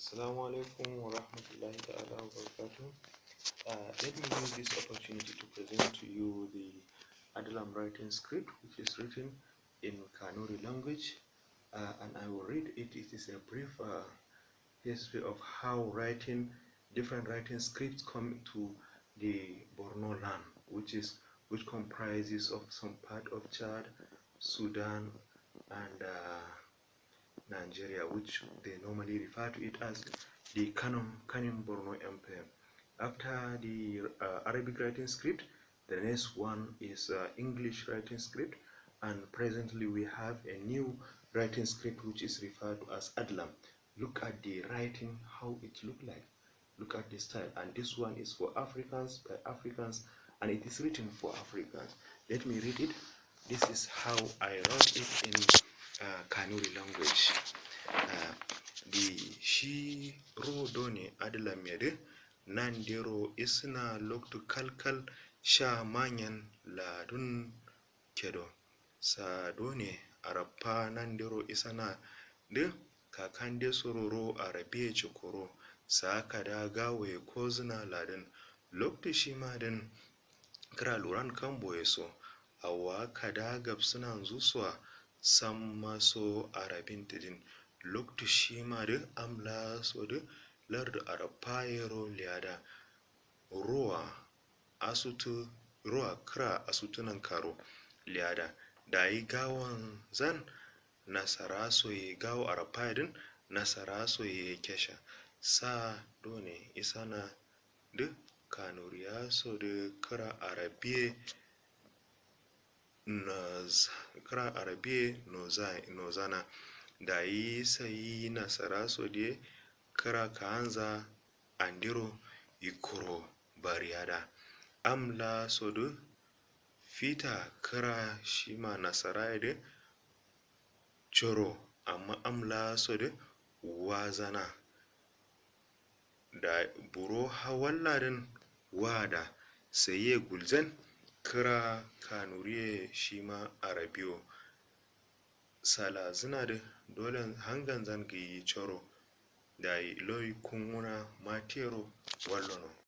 Assalamu alaikum wa rahmatullahi ta'ala wa barakatuh. Let me use this opportunity to present to you the Adlam writing script, which is written in Kanuri language, and I will read it. It is a brief history of how different writing scripts come to the Borno land, which comprises of some part of Chad, Sudan, and Nigeria, which they normally refer to it as the Kanem Borno Empire. After the Arabic writing script, the next one is English writing script, and presently we have a new writing script which is referred to as Adlam. Look at the writing, how it look like. Look at the style, and this one is for Africans, by Africans, and it is written for Africans. Let me read it. This is how I wrote it in Kanuri language. Shi rodo ne Adlam yade nan dero isna loktu kalkal sha manyan ladun kedo sado ne arapa nan dero isana de kakande sororo arabiye chokoro sa kada gawe kozna ladin loktu shima din kira luran kan boyeso awa kada gabsuna zuswa samma so arabin tidin loktu shima de amla so de lardu arapayero liada ruwa kra asutunan karo liada da yi gawon zan nasara so yi gawo arapayedin nasara so yi kesha sa done isana de kanuriya so de kra arabiye nozana da yi sayi nasara so de kra kanza andiro ikuro bariyada amla so de fita kra shima nasara de choro amma amla so de wazana da buro hawallarin wada saye gulzan kira kanuriye shima arabiyo sala zina da dole hangan zan ga yi choro da loyi kununa matero wallono